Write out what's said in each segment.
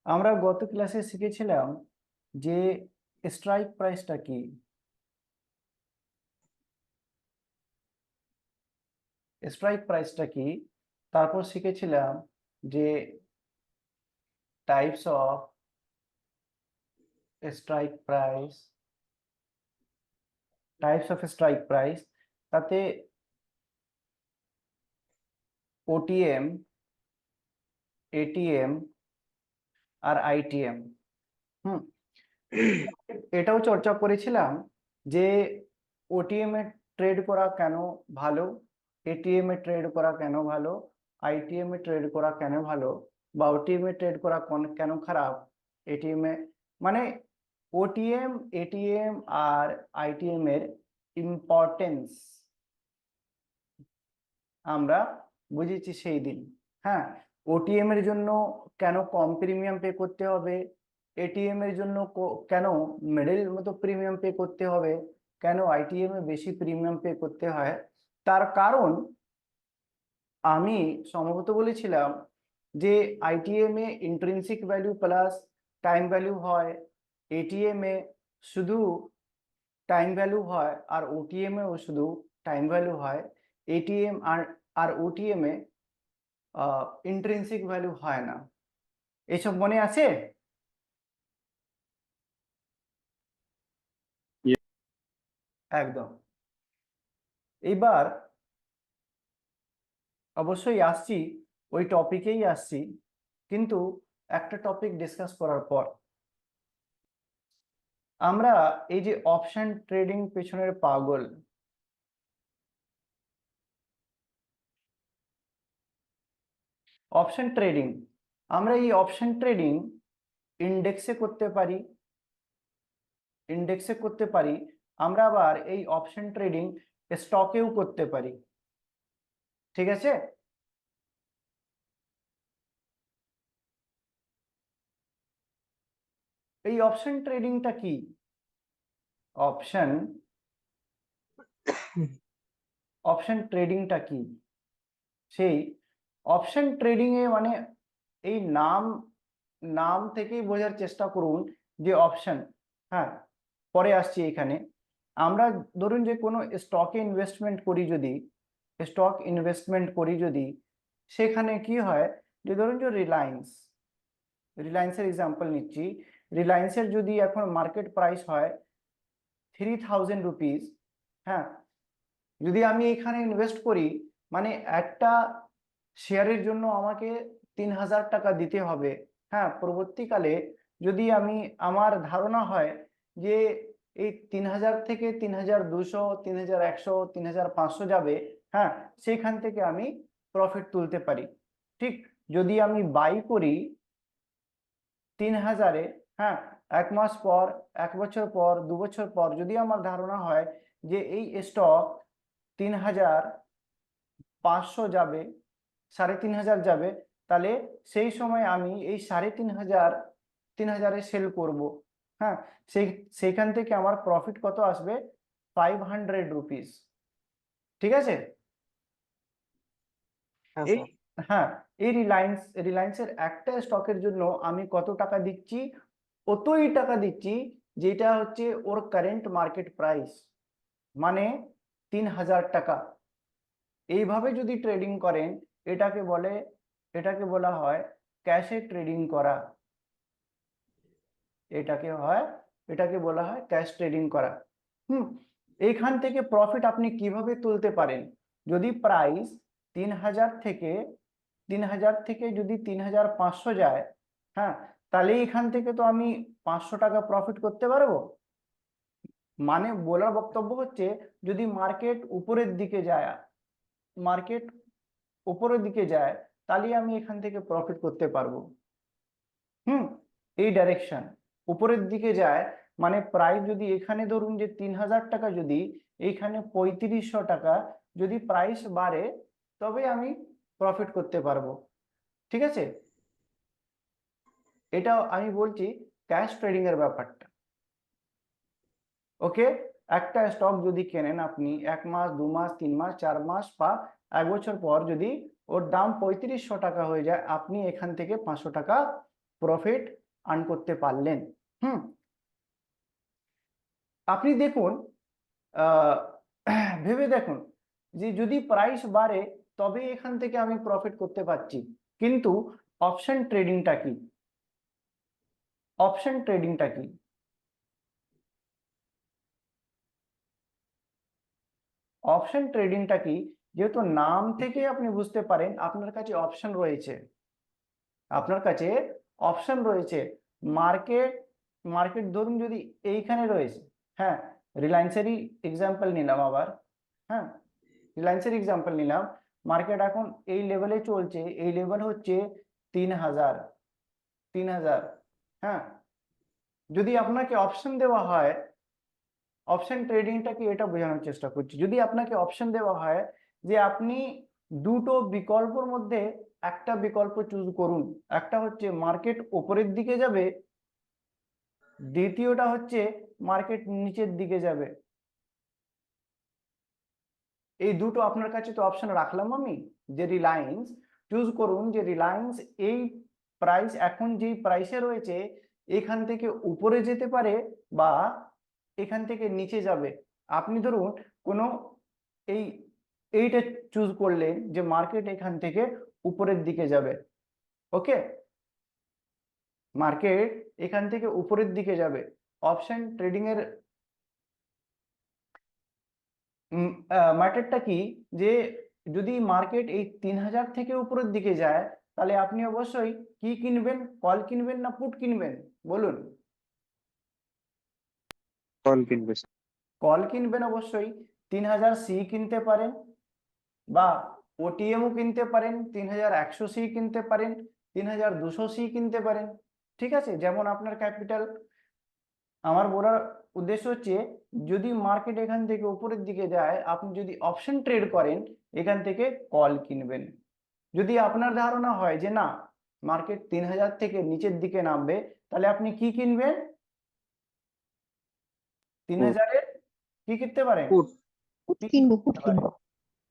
আমরা গত ক্লাসে শিখেছিলাম যে স্ট্রাইক প্রাইসটা কি। স্ট্রাইক প্রাইসটা কি তারপর শিখেছিলাম যে types of strike price. Strike price তাতে ওটিএম, এটিএম আর আইটিএম। হুম এটাও চর্চা করেছিলাম যে ওটিএম এ ট্রেড করা কেন ভালো, এটিএম এ ট্রেড করা কেন ভালো, আইটিএম এ ট্রেড করা কেন ভালো, বা ওটিএম এ ট্রেড করা কেন খারাপ। এটিএম এ মানে ওটিএম, এটিএম আর আইটিএম এর ইম্পর্টেন্স আমরা বুঝেছি সেই দিন। হ্যাঁ, ওটিএম এর জন্য কেন কম প্রিমিয়াম পে করতে হবে, এটিএম এর জন্য কেন মিডল মতো প্রিমিয়াম পে করতে হবে, কেন আইটিএম এ বেশি প্রিমিয়াম পে করতে হয়। তার কারণ আমি সম্ভবত বলেছিলাম যে আইটিএম এ intrinsic value plus time value হয়, এটিএম এ শুধু টাইম ভ্যালু হয়, আর ওটিএম এও শুধু টাইম ভ্যালু হয়। এটিএম আর ওটিএম এ ইন্ট্রিনসিক ভ্যালু হয় না। এসব মনে আছে? একদম। এইবার অবশ্যই আসছি, ওই টপিকেই আসছি, কিন্তু একটা টপিক ডিসকাস করার পর আমরা এই যে অপশন ট্রেডিং পেছনের পাগল, অপশন ট্রেডিং, আমরা এই অপশন ট্রেডিং ইন্ডেক্সে করতে পারি, আমরা আবার এই অপশন ট্রেডিং স্টকেও করতে পারি। ঠিক আছে? এই অপশন ট্রেডিংটা কি? অপশন অপশন ট্রেডিংটা কি? সেই অপশন ট্রেডিং এ মানে এই নাম নাম থেকেই বোঝার চেষ্টা করুন যে অপশন। হ্যাঁ, পরে আসছি এখানে। আমরা ধরুন যে কোনো স্টকে ইনভেস্টমেন্ট করি, যদি সেখানে কি হয়, যে ধরুন যে রিলায়েন্সের এক্সাম্পল নিচ্ছি। রিলায়েন্সের যদি এখন মার্কেট প্রাইস হয় 3000 রুপিস। হ্যাঁ, যদি আমি এখানে ইনভেস্ট করি, মানে একটা শেয়ারের জন্য আমাকে 3000 টাকা দিতে হবে। হ্যাঁ, পরবর্তীকালে যদি আমার ধারণা হয় যে এই 3000 থেকে 3200, 3100, 3500 যাবে, হ্যাঁ, সেইখান থেকে আমি প্রফিট তুলতে পারি। ঠিক, যদি আমি বাই করি 3000-এ, হ্যাঁ, 1 মাস পর, 1 বছর পর, 2 বছর পর যদি আমার ধারণা হয় যে এই স্টক 3500 যাবে, 3500 যাবে, তাহলে সেই সময় আমি এই 3500 সেল করব। হ্যাঁ, সেই সেইখান থেকে আমার প্রফিট কত আসবে? 500 রুপিস। ঠিক আছে? হ্যাঁ এই স্যার। হ্যাঁ, এই রিলায়েন্সের একটা স্টকের জন্য আমি কত টাকা দিচ্ছি? অতই টাকা দিচ্ছি যেটা হচ্ছে ওর কারেন্ট মার্কেট প্রাইস, মানে 3000 টাকা। এইভাবে যদি ট্রেডিং করেন, এটাকে বলে এটাকে বলা হয় ক্যাশে ট্রেডিং করা। এটাকে হয় এটাকে বলা হয় ক্যাশ ট্রেডিং করা। হুম এইখান থেকে প্রফিট আপনি কিভাবে তুলতে পারেন? যদি প্রাইস 3000 থেকে যদি 3500 যায়, হ্যাঁ, তাহলে এখান থেকে তো আমি 500 টাকা প্রফিট করতে পারবো। মানে বলার বক্তব্য হচ্ছে, যদি মার্কেট উপরের দিকে যায়, তাহলে আমি এখান থেকে প্রফিট করতে পারবো। হুম এই ডাইরেকশন উপরের দিকে যায়, মানে প্রাইস যদি এখানে ধরুন যে 3000 টাকা, যদি এইখানে 3500 টাকা যদি প্রাইস বাড়ে, তবে আমি প্রফিট করতে পারবো। ঠিক আছে? এটা আমি বলছি ক্যাশ ট্রেডিং এর ব্যাপারটা। ওকে, একটা স্টক যদি কেনেন আপনি 1 মাস, 2 মাস, 3 মাস, 4 মাস বা 1 বছর পর যদি ওর দাম 3500 টাকা হয়ে যায়, আপনি এখান থেকে 500 টাকা প্রফিট আর্ন করতে পারলেন। আপনি দেখুন, ভেবে দেখুন যে যদি প্রাইস বাড়ে তবে এখান থেকে আমি প্রফিট করতে পারছি, কিন্তু অপশন ট্রেডিংটা কি? অপশন ট্রেডিংটা কি? অপশন ট্রেডিংটা কি? যেহেতু নাম থেকে আপনি বুঝতে পারেন আপনার কাছে অপশন রয়েছে, আপনার কাছে অপশন রয়েছে। মার্কেট মার্কেট ধরুন যদি এইখানে রয়েছে, হ্যাঁ, রিলায়েন্সেরই এক্সাম্পল নিলাম আবার, হ্যাঁ, রিলায়েন্সের এক্সাম্পল নিলাম। মার্কেট এখন এই লেভেলে চলছে, এই লেভেল হচ্ছে 3000, 3000, হ্যাঁ। যদি আপনাকে অপশন দেওয়া হয়, অপশন ট্রেডিংটা কি এটা বোঝানোর চেষ্টা করছি, যদি আপনাকে অপশন দেওয়া হয় যে আপনি দুটো বিকল্পর মধ্যে একটা বিকল্প চুজ করুন, একটা হচ্ছে মার্কেট উপরের দিকে যাবে, দ্বিতীয়টা হচ্ছে মার্কেট নিচের দিকে যাবে, এই দুটো আপনার কাছে তো অপশন রাখলাম আমি, যে রিলায়েন্স চুজ করুন, যে রিলায়েন্স এই প্রাইস এখন যেই প্রাইসে রয়েছে এখান থেকে উপরে যেতে পারে বা এখান থেকে নিচে যাবে। আপনি ধরুন কোনো এই এইটা চুজ করলেন যে মার্কেট এখান থেকে উপরের দিকে যাবে, ওকে, মার্কেট এখান থেকে উপরের দিকে যাবে। অপশন ট্রেডিং এর ম্যাটারটা কি, যে যদি মার্কেট এই 3000 থেকে উপরের দিকে যায় তাহলে আপনি অবশ্যই কি কিনবেন? কল কিনবেন না পুট কিনবেন? বলুন। কল কিনবে। কল কিনবেন অবশ্যই। 3000 সি কিনতে পারেন বা ওটিএমও কিনতে পারেন, 3100 সি কিনতে পারেন, 3200 সি কিনতে পারেন, ঠিক আছে, যেমন আপনার ক্যাপিটাল। আমার বলার উদ্দেশ্য হচ্ছে যদি মার্কেট এখান থেকে উপরের দিকে যায় আপনি যদি অপশন ট্রেড করেন এখান থেকে কল কিনবেন। যদি আপনার ধারণা হয় যে না মার্কেট 3000 থেকে নিচের দিকে নামবে তাহলে আপনি কি কিনবেন? 3000-এর কি কিনতে পারেন? পুট কি কিনবো, পুট কিনতে পারেন? কিনবো।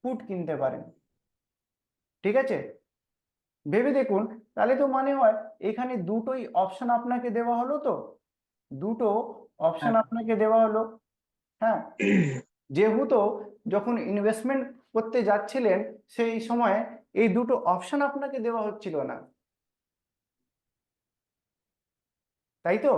পুট কিনতে পারেন, ঠিক আছে। ভেবে দেখুন, তাহলে তো মানে হয় এখানে দুটোই অপশন আপনাকে দেওয়া হলো, তো দুটো অপশন আপনাকে দেওয়া হলো, হ্যাঁ। যেহেতু যখন ইনভেস্টমেন্ট করতে যাচ্ছিলেন সেই সময় এই দুটো অপশন আপনাকে দেওয়া হচ্ছিল না, তাই তো?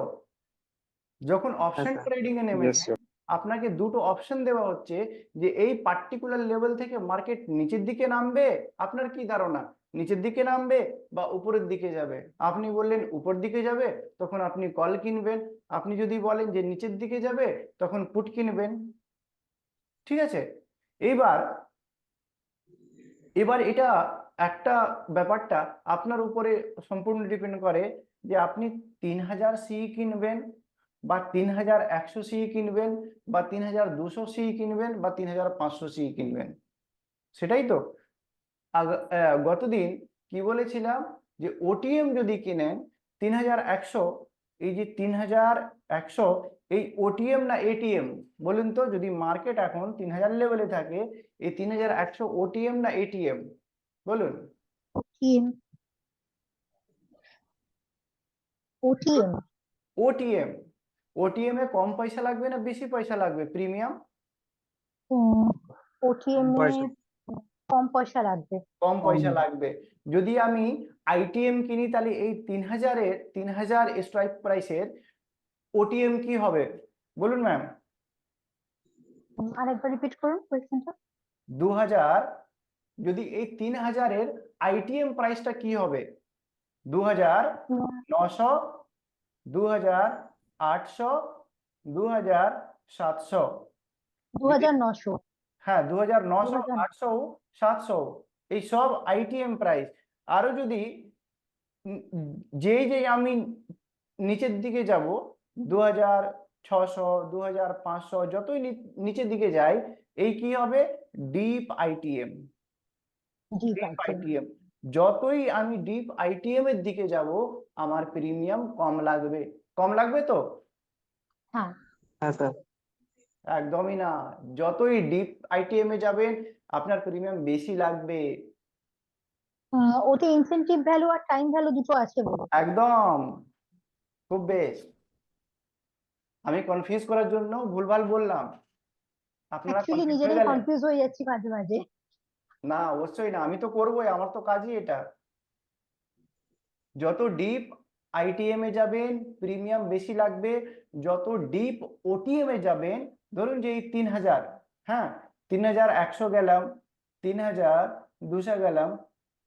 যখন অপশন ট্রেডিং এ নেমেছেন আপনাকে দুটো অপশন দেওয়া হচ্ছে যে এই পার্টিকুলার লেভেল থেকে মার্কেট নিচের দিকে নামবে, আপনার কি ধারণা নিচের দিকে নামবে বা উপরের দিকে যাবে? আপনি বললেন উপর দিকে যাবে, তখন আপনি কল কিনবেন। আপনি যদি বলেন যে নিচের দিকে যাবে তখন পুট কিনবেন, ঠিক আছে। এইবার এবার এটা একটা ব্যাপারটা আপনার উপরে সম্পূর্ণ ডিপেন্ড করে যে আপনি 3000 সি কিনবেন বা 3100 সি কিনবেন বা 3200 সি কিনবেন বা 3500 সি কিনবেন, সেটাই তো। গতদিন কি বলেছিলাম যে ওটিএম যদি কিনেন 3100, এই যে 3100 এই ওটিএম না এটিএম? বলুন তো, যদি মার্কেট এখন 3000 লেভেলে থাকে এই 3100 ওটিএম না এটিএম? বলুন। ওটিএম। ওটিএম। ওটিএম। ওটিএম এ কম পয়সা লাগবে না বেশি পয়সা লাগবে প্রিমিয়াম? ওটিএম এ কম পয়সা লাগবে। কম পয়সা লাগবে। যদি আমি আইটিএম কিনি তাহলে এই 3000 স্ট্রাইক প্রাইসের ওটিএম কি হবে বলুন ম্যাম? আরেকবার রিপিট করুন কোয়েশ্চেনটা। 2000, যদি এই 3000-এর আইটিএম প্রাইসটা কি হবে? 2900, 2800, 2700। 2900। হ্যাঁ, 2900, 2000। 800, 700, এই সব আইটিএম প্রাইস। আরো যদি যেই যেই আমি নিচের দিকে যাব 2600, 2500, যতই নিচের দিকে যাই এই কি হবে? Deep ITM. জি ডিপ পাইছি। আইটিএম, যতই আমি ডিপ আইটিএম এর দিকে যাব আমার প্রিমিয়াম কম লাগবে। কম লাগবে তো? হ্যাঁ। হ্যাঁ স্যার। একদমই না, যতই ডিপ আইটিএম এ যাবেন আপনার প্রিমিয়াম বেশি লাগবে। ওতে ইনসেনটিভ ভ্যালু আর টাইম ভ্যালু দুটো আছে বলে। একদম, খুব বেশ। আমি কনফিউজ করার জন্য ভুলভাল বললাম, আপনারা অ্যাকচুয়ালি কনফিউজ হয়ে নিজেরাই গেলেন? কনফিউজ হয়ে যাচ্ছি মাঝে মাঝে। না, অবশ্যই না, আমি তো করবোই, আমার তো কাজই এটা। যত ডিপ আইটিএম এ যাবেন প্রিমিয়াম বেশি লাগবে, যত ডিপ ওটিএম এ যাবেন, ধরুন যে এই 3000, হ্যাঁ, 3100 গেলাম, 3200 গেলাম,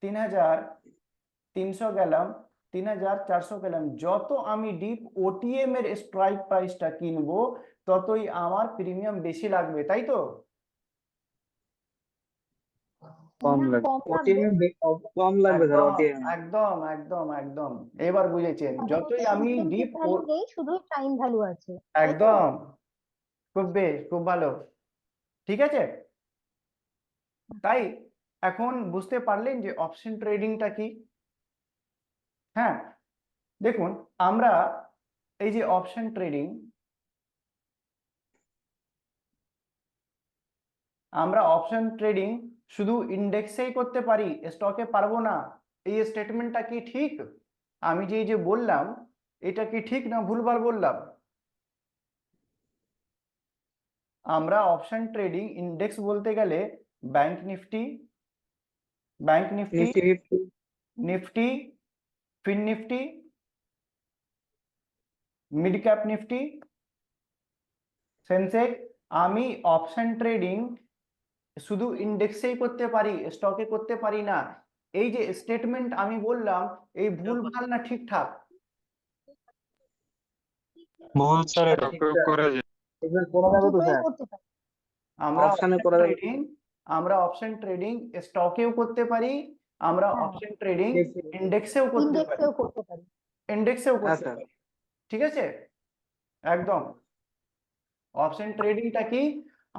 3300 গেলাম, 3400 গেলাম, যত আমি ডিপ ওটিএম এর স্ট্রাইক প্রাইসটা কিনবো ততই আমার প্রিমিয়াম বেশি লাগবে, তাই তো? কম না, লাগবে কম ওটিএম লাগবে। কম লাগবে স্যার একদম ওটিএম একদম একদম একদম, এবার বুঝেছেন, মানে ওতে যতই আমি ইনসেনটিভ ডিপ। ভ্যালু নেই, শুধু টাইম ভ্যালু আছে, তাই তো? একদম, খুব বেশ, খুব ভালো, ঠিক আছে। তাই এখন বুঝতে পারলেন যে অপশন ট্রেডিংটা কি? হ্যাঁ, দেখুন, আমরা এই যে অপশন ট্রেডিং, আমরা অপশন ট্রেডিং শুধু ইন্ডেক্সেই করতে পারি, স্টকে পারবো না। এই স্টেটমেন্টটা কি ঠিক? আমি যে এই যে বললাম, এটা কি ঠিক না ভুলভাল বললাম? আমরা অপশন ট্রেডিং ইন্ডেক্স বলতে গেলে bank Nifty, Nifty fifty Nifty, fin Nifty, mid cap Nifty, Sensex, আমি অপশন ট্রেডিং শুধু ইন্ডেক্সেই করতে পারি, স্টকে করতে পারি না। এই যে স্টেটমেন্ট আমি বললাম, এই ভুলভাল না ঠিকঠাক? ভুল স্যার, এটা করা যায়। এবার করা যাবে তো দুটোই স্যার করতে পারি। আমরা অপশানে অপশন করা যাবে তো? ট্রেডিং, আমরা অপশন ট্রেডিং স্টকেও করতে পারি, আমরা হ্যাঁ, অপশন ট্রেডিং Index-এ। ইন্ডেক্সেও করতে পারি, ইন্ডেক্সেও করতে পারি। ইন্ডেক্সেও হ্যাঁ করতে স্যার পারি, ঠিক আছে। একদম, অপশন ট্রেডিংটা কি?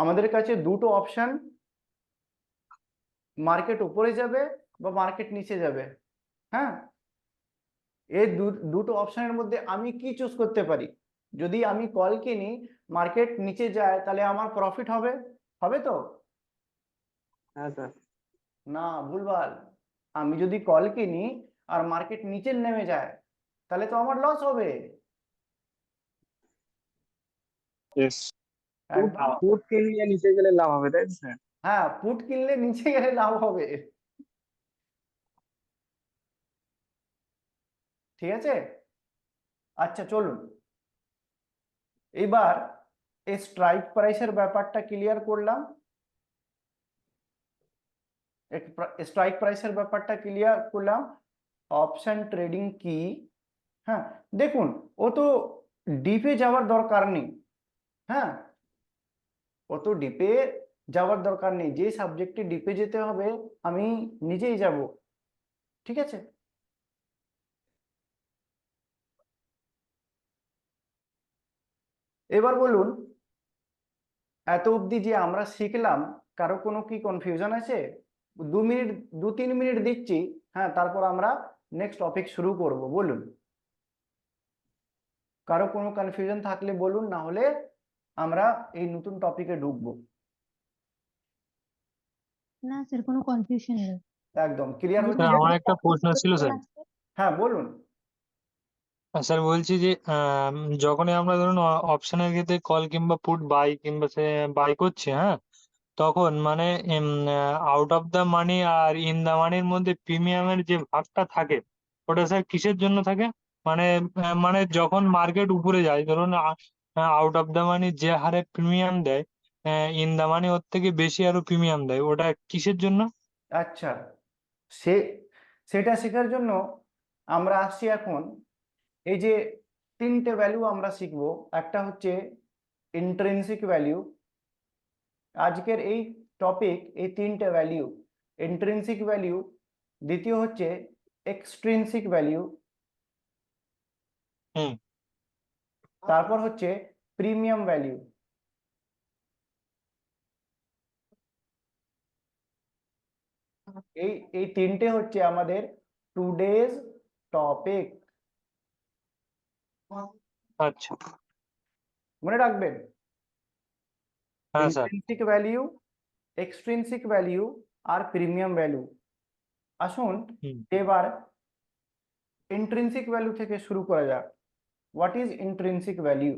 আমাদের কাছে দুটো অপশন, মার্কেট উপরে যাবে বা মার্কেট নিচে যাবে, হ্যাঁ, এই দুটো অপশনের মধ্যে আমি কি চুজ করতে পারি। যদি আমি কল কিনি, মার্কেট নিচে যায়, তাহলে আমার প্রফিট হবে, হবে তো? হ্যাঁ স্যার না, ভুলভাল। আমি যদি কল কিনি আর মার্কেট নিচে নেমে যায়, তাহলে তো আমার লস হবে। Yes. একদম, ফুড কিনলে নিচে গেলে লাভ হবে তাই তো স্যার? হ্যাঁ, পুট কিনলে নিচে গেলে লাভ হবে, ঠিক আছে। আচ্ছা, চলুন এবার এই স্ট্রাইক প্রাইসের ব্যাপারটা ক্লিয়ার করলাম, স্ট্রাইক প্রাইসের ব্যাপারটা ক্লিয়ার করলাম। অপশন ট্রেডিং কি? হ্যাঁ, দেখুন, ও তো ডিপে যাওয়ার দরকার নেই, হ্যাঁ, ও তো ডিপে যাওয়ার দরকার নেই, যে সাবজেক্টে ডিপে যেতে হবে আমি নিজেই যাব, ঠিক আছে। এবার বলুন, এত অবধি যে আমরা শিখলাম, কারো কোনো কি কনফিউশন আছে? 2 মিনিট, 2-3 মিনিট দিচ্ছি, হ্যাঁ, তারপর আমরা নেক্সট টপিক শুরু করব, বলুন। কারো কোনো কনফিউশন থাকলে বলুন, না হলে আমরা এই নতুন টপিকে ঢুকবো। না স্যার, কোনো কনফিউশন নেই। একদম ক্লিয়ার আমি হচ্ছে? স্যার, আমার পুরোপুরি একটা প্র্যাকটিস প্রশ্ন ছিল করতে স্যার। আছে। হ্যাঁ, বলুন। স্যার, বলছি যে যখনই আমরা ধরুন অপশনের ক্ষেত্রে কল কিংবা পুট বাই কিংবা সে বাই করছি, হ্যাঁ, তখন মানে আউট অফ দ্য মানি আর ইন দ্য মানির মধ্যে প্রিমিয়ামের যে ভাগটা থাকে, ওটা স্যার কিসের জন্য থাকে? মানে মানে যখন মার্কেট উপরে যায়, ধরুন আউট অফ দ্য মানি যে হারে প্রিমিয়াম দেয়, ইন দ্য মানি ওর থেকে বেশি আরো প্রিমিয়াম দেয়, ওটা কিসের জন্য? আচ্ছা, সে সেটা শেখার জন্য আমরা আসছি এখন, এই যে 3টে ভ্যালু আমরা শিখবো। একটা হচ্ছে ইন্ট্রিনসিক ভ্যালু, আজকের এই টপিক এই 3টে ভ্যালু, ইন্ট্রিনসিক ভ্যালু, দ্বিতীয় হচ্ছে এক্সট্রিনসিক ভ্যালু, হুম। তারপর হচ্ছে প্রিমিয়াম ভ্যালু। এই এই 3টে হচ্ছে আমাদের টুডেজ টপিক, আচ্ছা। মনে রাখবেন। হ্যাঁ sir. Intrinsic value, extrinsic value আর প্রিমিয়াম ভ্যালু, আসুন হুম। এবার ইন্ট্রিনসিক ভ্যালু থেকে শুরু করা যাক। What is intrinsic value?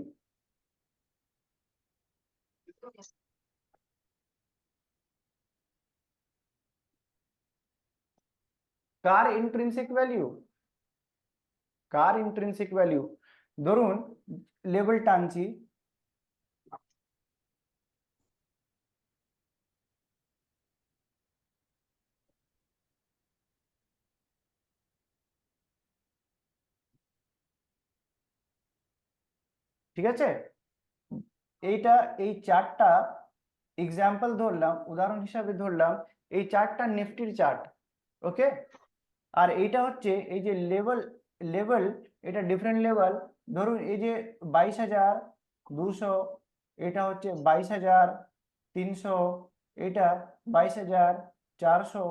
কার ইন্ট্রিনসিক ভ্যালু? কার ইন্ট্রিনসিক ভ্যালু? ধরুন লেবেল টানছি, ঠিক আছে? এইটা, এই চার্টটা এক্সাম্পল ধরলাম, উদাহরণ হিসাবে ধরলাম, এই চার্টটা নিফটির চার্ট, ওকে? আর এইটা হচ্ছে এই যে লেভেল, লেভেল এটা ডিফারেন্ট লেভেল। ধরুন এই যে 22,200, এটা হচ্ছে 22,300, এটা 22,400,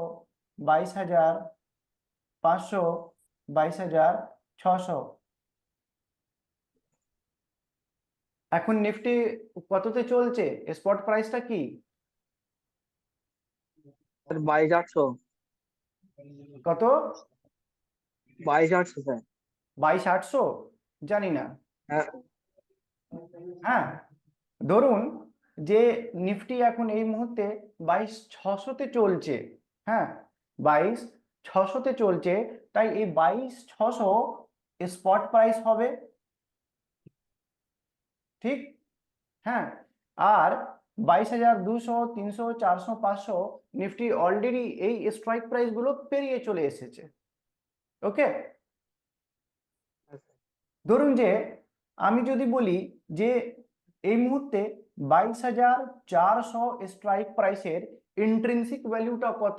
22,500, 22,600। এখন নিফটি কততে চলছে? স্পট প্রাইসটা কি? স্যার 22,800। কত? 22,800 স্যার। 22,800? জানি না। হ্যাঁ হ্যাঁ, ধরুন যে নিফটি এখন এই মুহূর্তে 22,600-তে চলছে। হ্যাঁ, 22,600-তে চলছে, তাই এই 22,600 স্পট প্রাইস হবে, ঠিক? হ্যাঁ, আর 22,200, 300, 400, 500 নিফটি অলরেডি এই স্ট্রাইক প্রাইস গুলো পেরিয়ে চলে এসেছে, ওকে? ধরুন যে আমি যদি বলি যে এই মুহূর্তে 22,400 স্ট্রাইক প্রাইসের ইন্ট্রিনসিক ভ্যালুটা কত?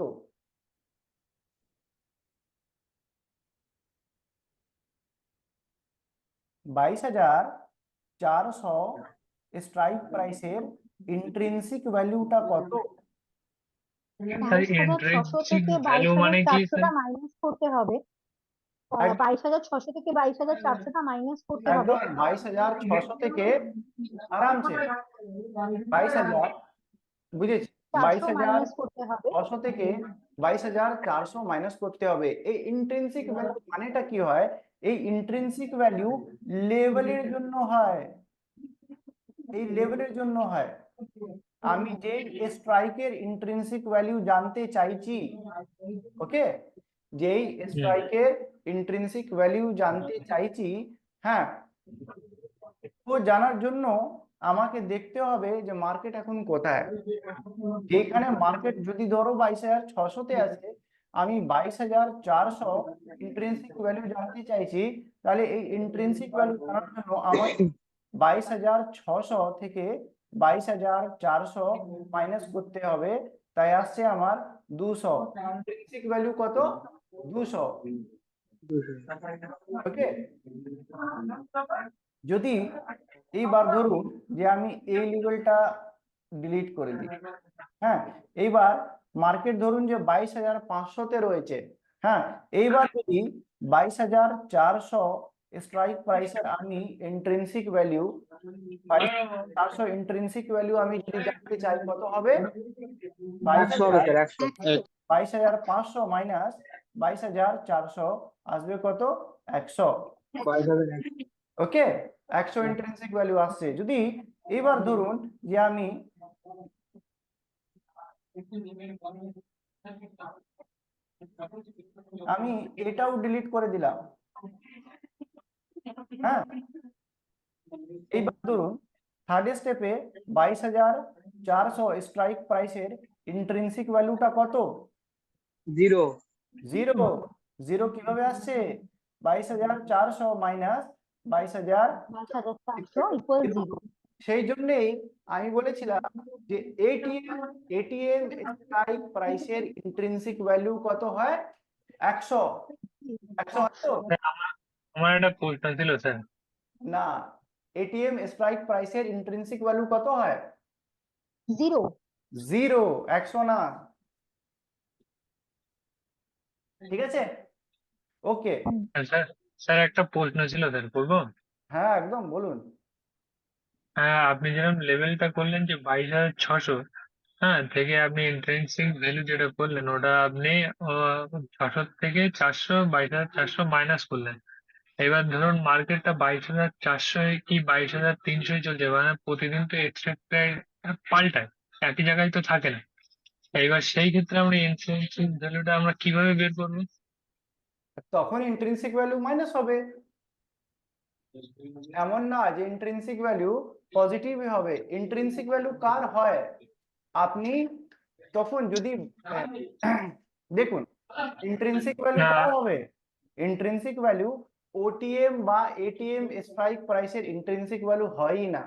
22,400 স্ট্রাইক প্রাইসের ইন্ট্রিনসিক ভ্যালুটা কত? স্যার 22,600 ইন্ট্রিনসিক থেকে ভ্যালু মানে কি 22,400টা স্যার? মাইনাস করতে হবে। এক- 22,600 থেকে 22,400টা মাইনাস করতে হবে। একদম 22,600 থেকে আরামসে 22,000, বুঝেছি, 400 মাইনাস করতে হবে। 22,600 থেকে 22,400 মাইনাস করতে হবে। এই ইন্ট্রিনসিক ভ্যালু মানেটা কি হয়? এই ইন্ট্রিনসিক ভ্যালু লেভেলের জন্য হয়, এই লেভেলের জন্য হয়। আমি যে স্ট্রাইকের ইন্ট্রিনসিক ভ্যালু জানতে চাইছি, ওকে, যেই স্ট্রাইকের ইন্ট্রিনসিক ভ্যালু জানতে চাইছি, হ্যাঁ, তো জানার জন্য আমাকে দেখতে হবে যে মার্কেট এখন কোথায়। যেখানে মার্কেট যদি ধরো 22,600-তে আছে, আমি 22,400 ইন্ট্রিনসিক ভ্যালু জানতে চাইছি, তাহলে এই ইন্ট্রিনসিক ভ্যালু জানার জন্য আমার 22,600 থেকে 22,400 মাইনাস করতে হবে, তাই আসছে আমার 200। ইন্ট্রিনসিক ভ্যালু কত? 200, 200। ওকে? যদি এইবার ধরুন যে আমি এই লেভেলটা ডিলিট করে দিই, হ্যাঁ, এইবার মার্কেট ধরুন যে 22,500-তে রয়েছে। হ্যাঁ, এইবার যদি 22,400 স্ট্রাইক প্রাইসের আমি ইন্ট্রিনসিক ভ্যালু, 22,400 ইন্ট্রিনসিক ভ্যালু আমি যদি জানতে চাই, কত হবে? 100 হবে স্যার, 100। 22,500 মাইনাস 22,400 আসবে কত? 100, 22,100। ওকে? 100 ইন্ট্রিনসিক ভ্যালু আসছে। যদি এবার ধরুন যে আমি এটাও ডিলিট করে দিলাম, হ্যাঁ, এইবার ধরুন থার্ড স্টেপে 22,400 স্ট্রাইক প্রাইসের ইন্ট্রিনসিক ভ্যালুটা কত? 0। জিরো। জিরো কিভাবে আসছে? 22,400 মাইনাস 22,000, 22,400 ইকুয়াল 0। সেই জন্যেই আমি বলেছিলাম যে এটিএম স্ট্রাইক প্রাইসের ইন্ট্রিনসিক ভ্যালু কত হয়? 100। 100 হয় তো? আমার একটা প্রশ্ন ছিল স্যার। না, এটিএম স্ট্রাইক প্রাইসের ইন্ট্রিনসিক ভ্যালু কত হয়? 0। 0, 100 না, ঠিক আছে? ওকে, স্যার, স্যার একটা প্রশ্ন ছিল স্যার, বলবো? হ্যাঁ একদম বলুন। হ্যাঁ, আপনি যেরকম লেভেলটা করলেন যে 22,600, হ্যাঁ থেকে আপনি ইন্ট্রিনসিক ভ্যালু যেটা করলেন ওটা আপনি 600 থেকে 422,400 মাইনাস করলেন। এবার ধরুন মার্কেটটা 22,400 কি 22,300 চলছে, মানে প্রতিদিন তো এক্সট্রা প্রায় পাল্টায়, একই জায়গায় তো থাকে না। এবার সেই ক্ষেত্রে আমরা ইন্ট্রিনসিক ভ্যালুটা আমরা কিভাবে বের করবো? তখন ইন্ট্রিনসিক ভ্যালু মাইনাস হবে। এমন না যে ইন্ট্রিনসিক ভ্যালু পজিটিভই হবে। ইন্ট্রিনসিক ভ্যালু কার হয়? আপনি তখন যদি দেখুন, ইন্ট্রিনসিক ভ্যালু না, কার হবে? ইন্ট্রিনসিক ভ্যালু ওটিএম বা এটিএম স্ট্রাইক প্রাইসের ইন্ট্রিনসিক ভ্যালু হয়ই না,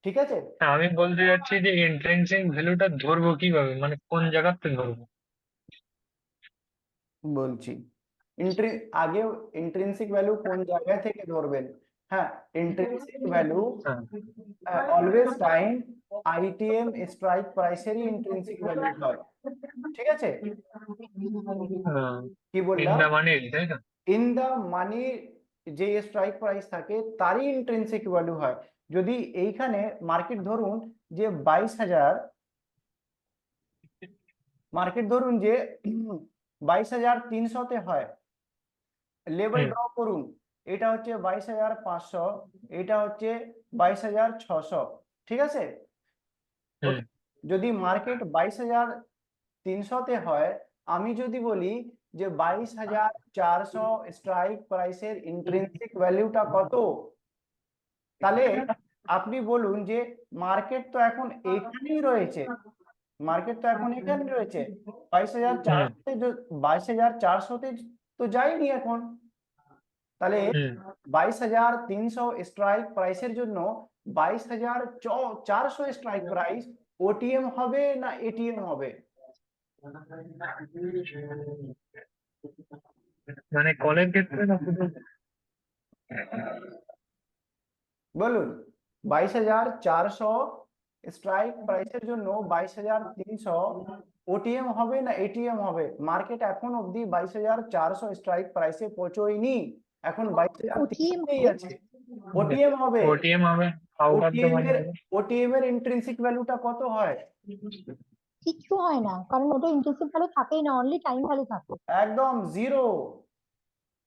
ঠিক আছে? আমি বলতে চাচ্ছি যে ইন্ট্রিনসিক ভ্যালুটা ধরবো কিভাবে, মানে কোন জায়গাতে ধরবো? বলছি, ইন্ট্রি আগে ইন্ট্রিনসিক ভ্যালু কোন জায়গা থেকে ধরবেন? হ্যাঁ, ইন্ট্রিনসিক ভ্যালু হ্যাঁ, অলওয়েজ টাইম আইটিএম স্ট্রাইক প্রাইসেরই ইন্ট্রিনসিক ভ্যালু হয়, ঠিক আছে? কি ইন বললাম? দা মানি, তাই তো? ইন দা মানি যে স্ট্রাইক প্রাইস থাকে তারই ইন্ট্রিনসিক ভ্যালু হয়। যদি এইখানে মার্কেট ধরুন যে 22,000, মার্কেট ধরুন যে 22,300-তে হয়, লেভেল হুম, ড্র করুন, এটা হচ্ছে 22,500, এটা হচ্ছে 22,600, ঠিক আছে? হুম, ওকে, যদি মার্কেট 22,300-তে হয়, আমি যদি বলি যে 22,400 স্ট্রাইক প্রাইসের ইন্ট্রিনসিক ভ্যালুটা কত, তাহলে আপনি বলুন যে মার্কেট তো এখন এখানেই রয়েছে, মার্কেট তো এখন এখানে রয়েছে, হুম, 22,400-তে তো যায়নি এখন। তাহলে হুম। 22,300 স্ট্রাইক প্রাইসের জন্য 22,400 স্ট্রাইক প্রাইস ওটিএম হবে না এটিএম হবে? মানে কলের ক্ষেত্রে না শুধু? বলুন, 22,400 স্ট্রাইক প্রাইসের জন্য 22,300 ওটিএম হবে না এটিএম হবে? মার্কেট এখন অবধি 22,400 স্ট্রাইক প্রাইসে পৌঁছয়নি, এখন ওটিএম 22,300-তেই হবে। আছে। ওটিএম হবে। ওটিএম হবে, আউট অফ দ্য ওটিএম মানি এর হবে। ওটিএম এর ইন্ট্রিনসিক ভ্যালুটা কত হয়? কিচ্ছু হয় না, কারণ ওটা ইন্টারেস্ট ভ্যালু থাকেই না, অনলি টাইম ভ্যালু থাকে। একদম জিরো।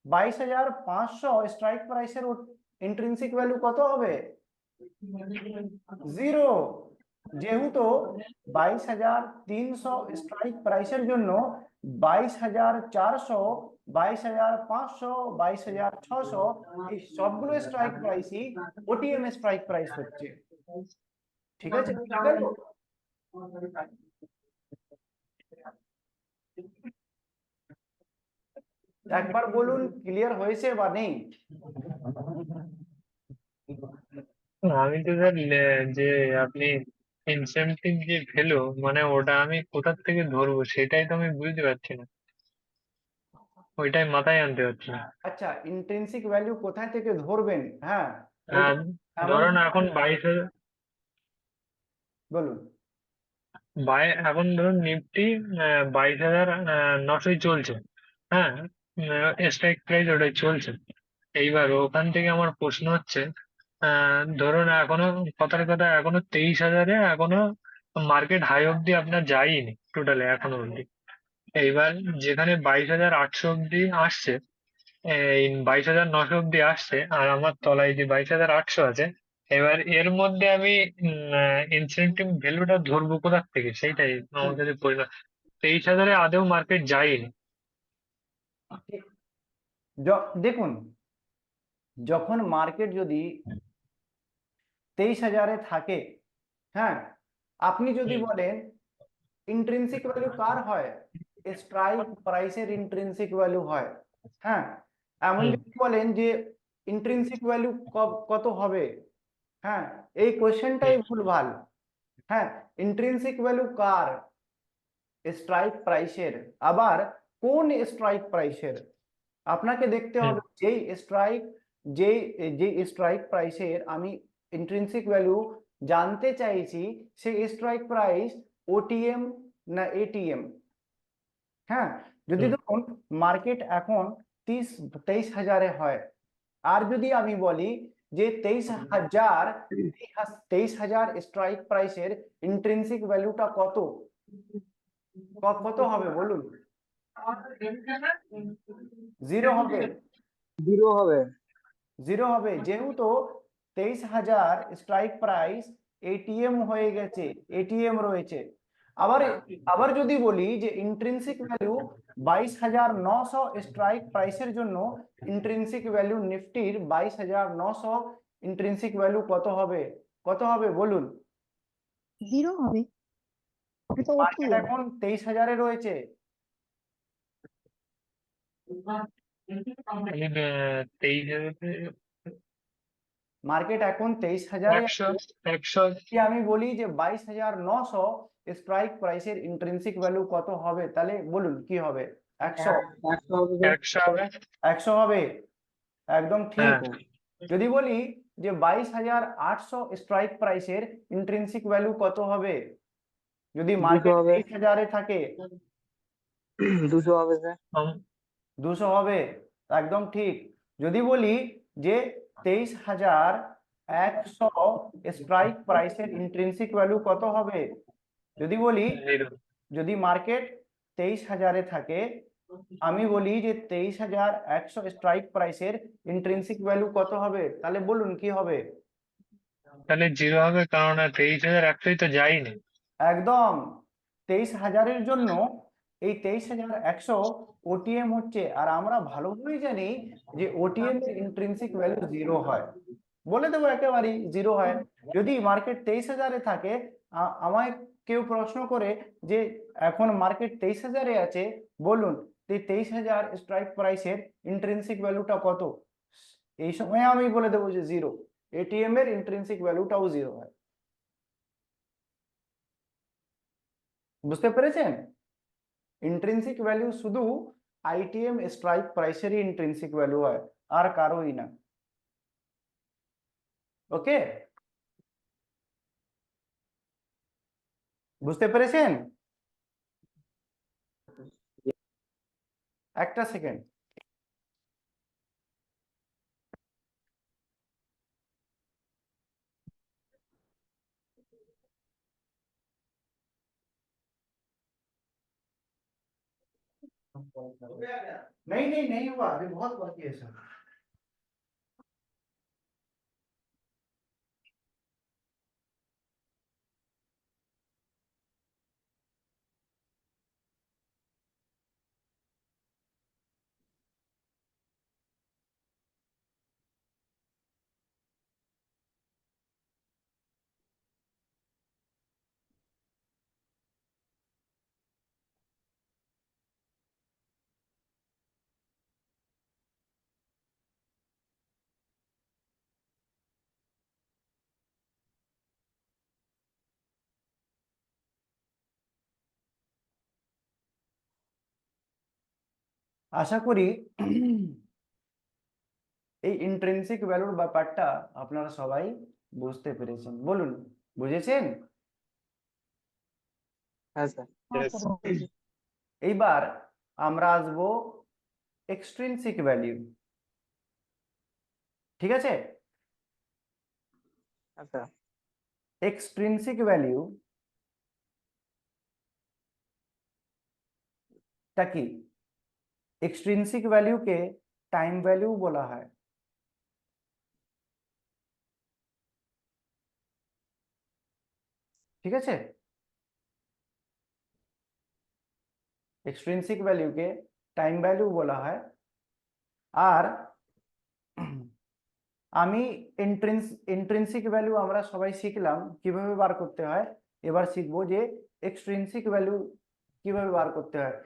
22,500 স্ট্রাইক প্রাইসের ইন্ট্রিনসিক ভ্যালু কত হবে? জিরো। যেহেতু 22,300 স্ট্রাইক প্রাইসের জন্য 22,400, 22,500, 22,600 এই সবগুলো স্ট্রাইক প্রাইসই ওটিএম স্ট্রাইক প্রাইস হচ্ছে, ঠিক আছে? বুঝা গেল? একবার বলুন ক্লিয়ার হয়েছে বা নেই? আমি তো স্যার যে আপনি ইনসেনটিভ যে ভ্যালু, মানে ওটা আমি কোথা থেকে ধরবো সেটাই তো আমি বুঝতে পারছি না, ওইটাই মাথায় আনতে পারছি না। আচ্ছা, ইন্ট্রিনসিক ভ্যালু কোথায় থেকে ধরবেন? হ্যাঁ, এটা আর এমন, ধরুন এখন 22,000, বলুন। এখন ধরুন নিফটি 22,900 চলছে। হ্যাঁ, স্ট্রাইক প্রাইস ওটাই চলছে। এইবার ওখান থেকে আমার প্রশ্ন হচ্ছে, ধরুন এখনো, কথার কথা, এখনো 23,000-এ এখনো মার্কেট হাই অব্দি আপনার যায়নি টোটালে এখনো অব্দি। এইবার যেখানে 22,800 অব্দি আসছে, এই 22,900 অব্দি আসছে, আর আমার তলায় যে 22,800 আছে, এবার এর মধ্যে আমি ইনসেনটিভ ভ্যালুটা ধরবো কোথা থেকে সেইটাই আমার কাছে পরিমাণ। 23,000-এ আদেও মার্কেট যায়নি। দেখুন, যখন মার্কেট যদি 23,000-এ থাকে, হ্যাঁ, আপনি যদি হুম, বলেন ইন্ট্রিনসিক ভ্যালু কার হয়? স্ট্রাইক প্রাইসের ইন্ট্রিনসিক ভ্যালু হয়। হ্যাঁ, এমন হুম, যদি বলেন যে ইন্ট্রিনসিক ভ্যালু কত হবে, হ্যাঁ, এই কোশ্চেনটাই হুম, ভুলভাল। হ্যাঁ, ইন্ট্রিনসিক ভ্যালু কার? স্ট্রাইক প্রাইসের। আবার কোন স্ট্রাইক প্রাইসের? আপনাকে দেখতে হুম, হবে যেই স্ট্রাইক, যেই যে স্ট্রাইক প্রাইসের আমি ইন্ট্রিনসিক ভ্যালু জানতে চাইছি, সেই স্ট্রাইক প্রাইস ওটিএম না এটিএম। হ্যাঁ, যদি হুম, ধরুন মার্কেট এখন 23,000-এ হয়, আর যদি আমি বলি যে 23,000 স্ট্রাইক প্রাইসের ইন্ট্রিনসিক ভ্যালুটা কত কত হবে বলুন? 0 হবে। 0 হবে। 0 হবে, যেহেতু 23,000 স্ট্রাইক প্রাইস এটিএম হয়ে গেছে, এটিএম রয়েছে। আবার যদি বলি যে ইন্ট্রিনসিক ভ্যালু 22,900 স্ট্রাইক প্রাইসের জন্য ইন্ট্রিনসিক ভ্যালু নিফটির 22,900 ইন্ট্রিনসিক ভ্যালু কত হবে বলুন? 0 হবে। ওটা তো মার্কেট OTM। এখন 23,000 এ রয়েছে। মার্কেট এখন 23,000 এ একশো কি আমি বলি যে 22,900 স্ট্রাইক প্রাইসের ইন্ট্রিনসিক ভ্যালু কত হবে, তাহলে বলুন কি হবে? 100 100 হবে স্যার। 100 হবে। 100 হবে, একদম ঠিক। হ্যাঁ। যদি বলি যে 22,800 স্ট্রাইক প্রাইসের ইন্ট্রিনসিক ভ্যালু কত হবে, যদি 200 মার্কেট হবে। 23,000 এ থাকে? 200 হবে স্যার। 200 হবে, একদম ঠিক। যদি বলি যে 23,100 স্ট্রাইক প্রাইসের ইন্ট্রিনসিক ভ্যালু কত হবে, যদি বলি যদি মার্কেট 23,000 এ থাকে, আমি বলি যে 23,100 স্ট্রাইক প্রাইসের ইন্ট্রিনসিক ভ্যালু কত হবে, তাহলে বলুন কি হবে? তাহলে 0 হবে, কারণ 23,100 তো যায়নি। একদম, 23,000 এর জন্য এই 23,100 ওটিএম হচ্ছে। আর আমরা ভালোভাবেই জানি যে ওটিএম এর ইন্ট্রিনসিক ভ্যালু 0 হয়, বলে দেবো একেবারেই 0 হয়। যদি মার্কেট 23,000 এ থাকে, আমায় কেউ প্রশ্ন করে যে এখন মার্কেট 23,000 এ আছে, বলুন এই 23,000 স্ট্রাইক প্রাইসের ইন্ট্রিনসিক ভ্যালুটা কত, এই সময় আমি বলে দেবো যে 0। এটিএম এর ইন্ট্রিনসিক ভ্যালুটাও 0 হয়। বুঝতে পেরেছেন? ইন্ট্রিনসিক ভ্যালু শুধু আইটিএম স্ট্রাইক প্রাইসেরই ইন্ট্রিনসিক ভ্যালু হয়, আর কারোই না। ওকে, বুঝতে পেরেছেন? একটা সেকেন্ড। नहीं नहीं नहीं हुआ, अभी बहुत बाकी है सर। আশা করি এই ইন্ট্রিনসিক ভ্যালুর ব্যাপারটা আপনারা সবাই বুঝতে পেরেছেন। বলুন, বুঝেছেন? হ্যাঁ স্যার। হ্যাঁ স্যার, বুঝেছি। এইবার আমরা আসবো এক্সট্রিনসিক ভ্যালু। ঠিক আছে? আচ্ছা। এক্সট্রিনসিক ভ্যালু টা কি? এক্সট্রিনসিক ভ্যালুকে টাইম ভ্যালু বলা হয়। ঠিক আছে? এক্সট্রিনসিক ভ্যালুকে টাইম ভ্যালু বলা হয়। আর আমি ইন্ট্রিনসিক ভ্যালু আমরা সবাই শিখলাম কিভাবে বার করতে হয়। এবার শিখবো যে এক্সট্রিনসিক ভ্যালু কিভাবে বার করতে হয়।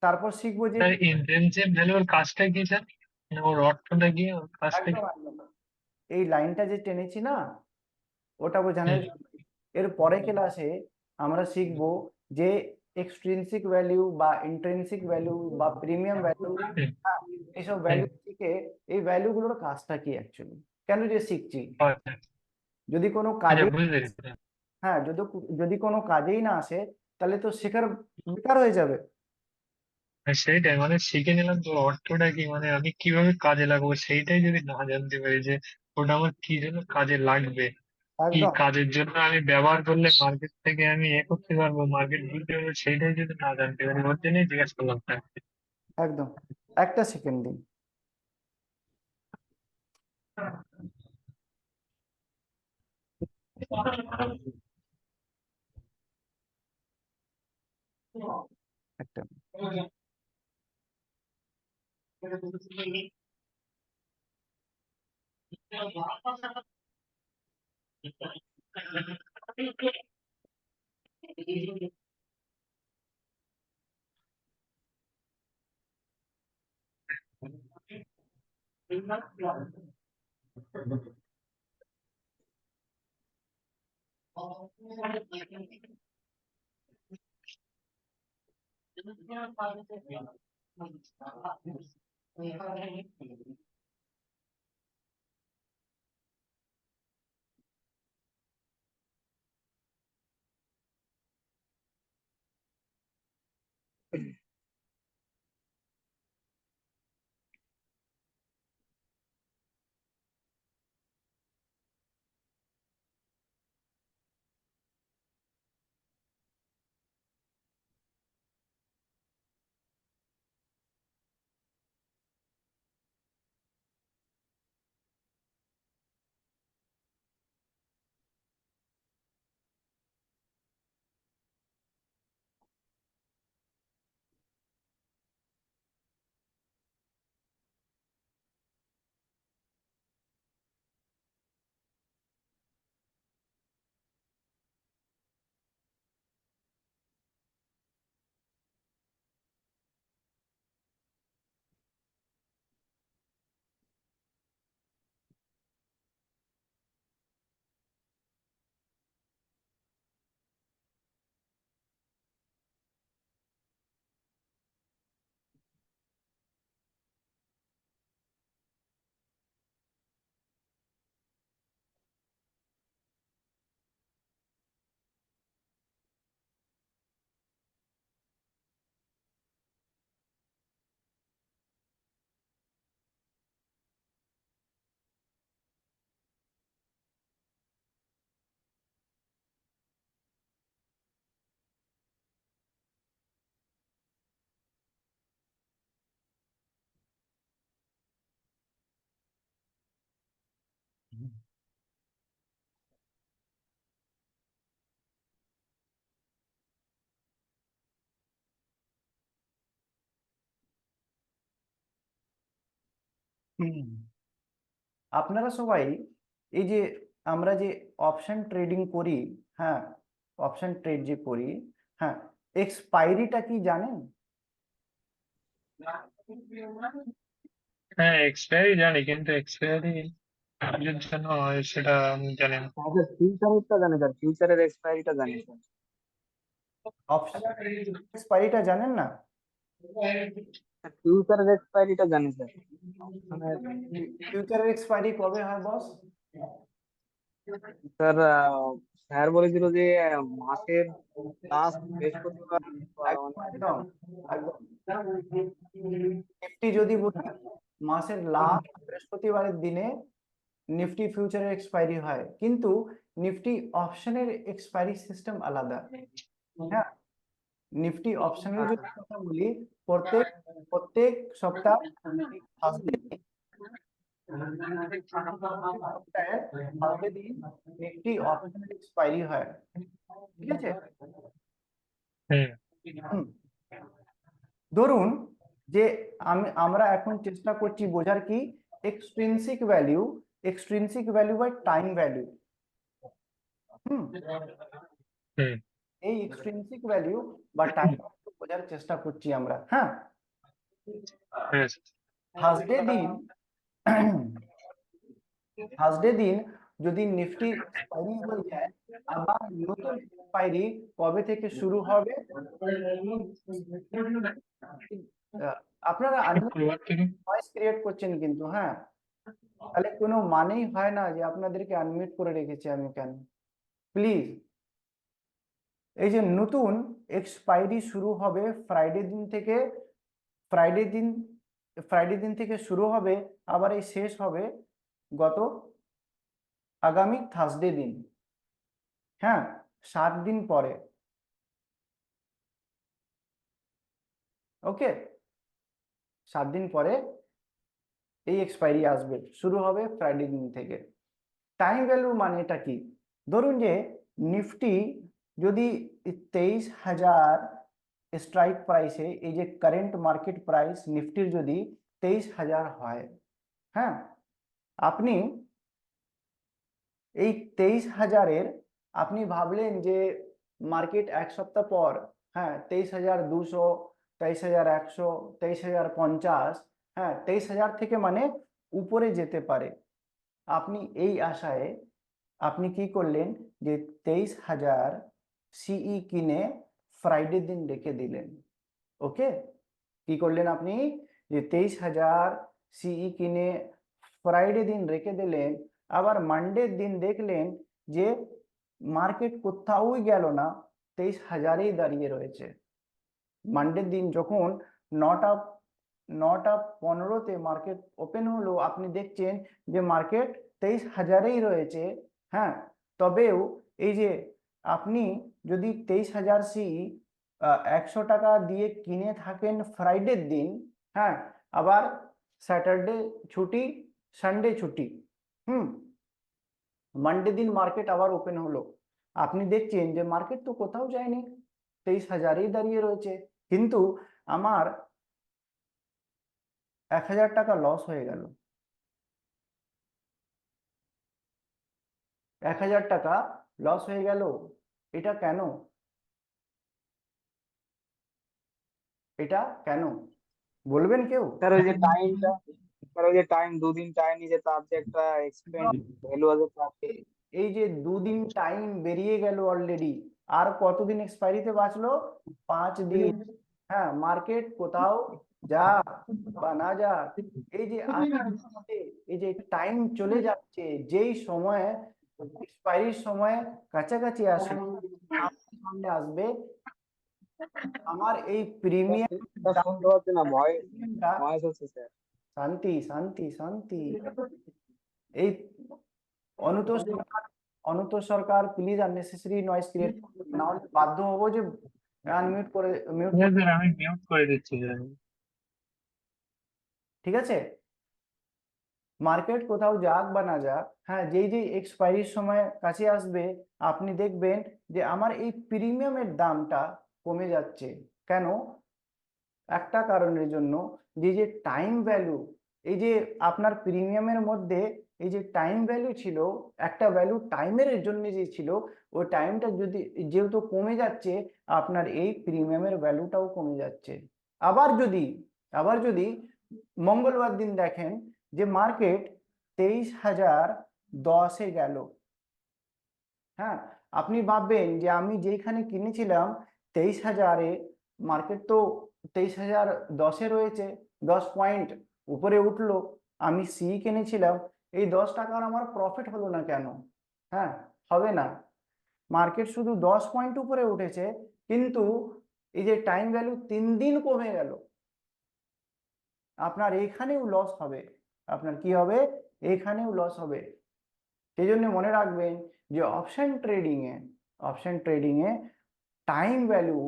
তারপর শিখবো যে স্যার ইন্ট্রিনসিক ভ্যালুর কাজটা কি স্যার? মানে ওর অর্থটা কি, ওর কাজটা কি? একদম একদম এই লাইনটা যে টেনেছি না, ওটা বোঝানোর জন্য। এর পরে ক্লাসে আমরা শিখবো যে এক্সট্রিনসিক ভ্যালু বা ইন্ট্রিনসিক ভ্যালু বা প্রিমিয়াম ভ্যালু, এইসব ভ্যালু শিখে এই ভ্যালুগুলোর কাজটা কি অ্যাকচুয়ালি, কেন যে শিখছি। আচ্ছা যদি কোনো আচ্ছা, কাজে, বুঝতে পেরেছি। হ্যাঁ, যদি কোনো কাজেই না আসে, তাহলে তো শেখার বেকার হয়ে যাবে। সেইটাই মানে শিখে নিলাম তো অর্থটা কি, মানে আমি কিভাবে কাজে লাগাবো সেইটাই যদি না জানতে পারি যে ওটা আমার কি জন্য কাজে লাগবে, কি একদম কাজের জন্য আমি ব্যবহার করলে মার্কেট থেকে আমি করতে পারবো, মার্কেট বুঝতে পারবো, সেইটাই যদি না জানতে পারি, ওর জন্যই জিজ্ঞেস করলাম স্যার। একদম, একটা সেকেন্ড দিন। একটা হুম। আপনারা সবাই এই যে আমরা যে অপশন ট্রেডিং করি, হ্যাঁ, অপশন ট্রেড যে করি, হ্যাঁ, এক্সপাইরিটা কি জানেন? হ্যাঁ এক্সপায়ারি জানি, কিন্তু এক্সপায়ারি কাজের জন্য হয় সেটা আমি জানি না। স্যার ফিউচারেরটা জানি স্যার, ফিউচারের এক্সপায়ারিটা জানি স্যার। অপশন এক্সপাইরিটা জানেন না? ফিউচারের এক্সপায়ারিটা জানি স্যার। অপশনের ফিউচারের এক্সপাইরি কবে হয় বস? স্যার স্যার বলেছিল যে মাসের লাস্ট বৃহস্পতিবার বা একদম একদম। নিফটি যদি বলি মাসের লাস্ট বৃহস্পতিবারের দিনে নিফটি ফিউচারের এক্সপাইরি হয়, কিন্তু নিফটি অপশনের এক্সপাইরি সিস্টেম আলাদা। হ্যাঁ, নিফটি অপশনের যদি কথা বলি, প্রত্যেক প্রত্যেক সপ্তাহ সপ্তাহে থার্সডে দিন নিফটি অপশনের এক্সপাইরি হয়, ঠিক আছে? হুম। হুম। ধরুন যে আমরা এখন চেষ্টা করছি বোঝার কি extrinsic value, extrinsic value by time value. Hmm. Hmm. এই এক্সট্রিনসিক ভ্যালু বা টাইম ভ্যালু বোঝার চেষ্টা করছি আমরা, হ্যাঁ। হ্যাঁ থার্সডে দিন থার্সডে দিন যদি নিফটি এক্সপাইরি হয়ে যায়, আবার নতুন এক্সপাইরি কবে থেকে শুরু হবে? আপনারা শুক্রবার থেকে। নয়েজ ক্রিয়েট করছেন কিন্তু, হ্যাঁ, তাহলে কোনো মানেই হয় না যে আপনাদেরকে আনমিউট করে রেখেছি আমি কেন। প্লিজ, এই যে নতুন এক্সপাইরি শুরু হবে ফ্রাইডে দিন থেকে, ফ্রাইডে দিন থেকে শুরু হবে, আবার এই শেষ হবে গত আগামী থার্সডে দিন। হ্যাঁ, 7 দিন পরে। ওকে, 7 দিন পরে এই এক্সপায়ারি আসবে, শুরু হবে ফ্রাইডে দিন থেকে। টাইম ভ্যালু মানেটা কি? ধরুন যে নিফটি যদি 23,000 স্ট্রাইক প্রাইসে, এই যে কারেন্ট মার্কেট প্রাইস নিফটির যদি 23,000 হয়, হ্যাঁ, আপনি এই 23,000-এর আপনি ভাবলেন যে মার্কেট এক সপ্তাহ পর, হ্যাঁ, 23,200, 23,100, 23,050, হ্যাঁ, 23,000 থেকে মানে উপরে যেতে পারে। আপনি এই আশায় আপনি কি করলেন যে 23,000 সিই কিনে ফ্রাইডে দিন রেখে দিলেন। ওকে, কি করলেন আপনি? যে 23,000 সিই কিনে ফ্রাইডে দিন রেখে দিলেন, আবার মানডে দিন দেখলেন যে মার্কেট কোথাওই গেল না, 23,000-এই দাঁড়িয়ে রয়েছে। মানডে দিন যখন 9টা 15-তে মার্কেট ওপেন হলো, আপনি দেখছেন যে মার্কেট 23,000-এই রয়েছে। হ্যাঁ, তবেও এই যে আপনি যদি 23,000 সি 100 টাকা দিয়ে কিনে থাকেন ফ্রাইডের দিন, হ্যাঁ, আবার স্যাটারডে ছুটি, সানডে ছুটি, মানডে দিন মার্কেট আবার ওপেন হলো, আপনি দেখছেন যে মার্কেট তো কোথাও যায়নি, 23,000-এই দাঁড়িয়ে রয়েছে, কিন্তু আমার 1,000 টাকা লস হয়ে গেল। 1,000 টাকা লস হয়ে গেল। এটা কেন? এটা কেন বলবেন কেউ? স্যার ওই যে টাইমটা, স্যার ওই যে টাইম 2 দিন টাইম নিয়ে, তার যে একটা এক্সপেন্স ভ্যালু আছে তার। এই যে 2 দিন টাইম বেরিয়ে গেল অলরেডি, আর কতদিন এক্সপায়ারিতে বাঁচলো? 5 দিন। হ্যাঁ, মার্কেট কোথাও যা বা না যা, এই যে এই যে টাইম চলে যাচ্ছে, যেই সময় এক্সপায়ারির সময় কাছাকাছি আসবে, সামনে আসবে, আমার এই প্রিমিয়াম, স্যার শুনতে পাচ্ছি না, ভয়েস হচ্ছে স্যার। শান্তি শান্তি শান্তি। এই অনুত সরকার প্লিজ আননেসেসারি নয়েজ ক্রিয়েট, না হলে বাধ্য হবো যে আনমিউট করে মিউট। হ্যাঁ স্যার, আমি মিউট করে দিচ্ছি স্যার। ঠিক আছে, মার্কেট কোথাও যাক বা না যাক, হ্যাঁ, যেই যেই এক্সপায়ারির সময় কাছে আসবে, আপনি দেখবেন যে আমার এই প্রিমিয়ামের দামটা কমে যাচ্ছে। কেন? একটা কারণের জন্য, যে যে টাইম ভ্যালু, এই যে আপনার প্রিমিয়ামের মধ্যে এই যে টাইম ভ্যালু ছিল, একটা ভ্যালু টাইমের জন্য যে ছিল, ওই টাইমটা যদি যেহেতু কমে যাচ্ছে, আপনার এই প্রিমিয়ামের ভ্যালুটাও কমে যাচ্ছে। আবার যদি মঙ্গলবার দিন দেখেন যে মার্কেট 23,010-এ গেল, হ্যাঁ, আপনি ভাববেন যে আমি যেখানে কিনেছিলাম 23,000-এ, মার্কেট তো 23,010-এ রয়েছে, 10 পয়েন্ট উপরে উঠলো, আমি সি কিনেছিলাম, এই 10 টাকার আমার প্রফিট হলো না কেন? হ্যাঁ, হবে না। মার্কেট শুধু 10 পয়েন্ট উপরে উঠেছে, কিন্তু এই যে টাইম ভ্যালু 3 দিন কমে গেল, আপনার এখানেও লস হবে। আপনার কি হবে? এখানেও লস হবে। সেই জন্য মনে রাখবেন যে অপশন ট্রেডিং এ টাইম ভ্যালু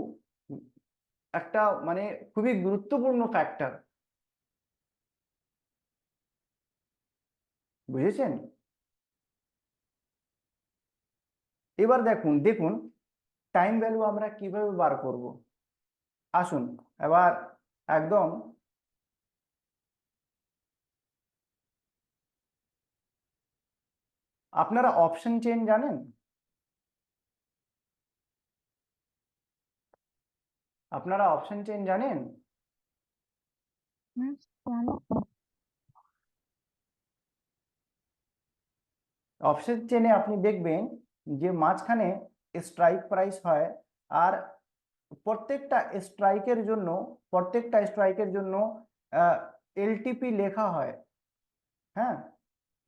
একটা মানে খুবই গুরুত্বপূর্ণ ফ্যাক্টর। বুঝেছেন? এবার দেখুন টাইম ভ্যালু আমরা কিভাবে বার করব। আসুন এবার একদম আপনারা অপশন চেন জানেন? আপনারা অপশন চেন জানেন? জানো তো। অপশন চেনে আপনি দেখবেন যে মাঝখানে স্ট্রাইক প্রাইস হয়, আর প্রত্যেকটা স্ট্রাইকের জন্য এলটিপি লেখা হয়। হ্যাঁ,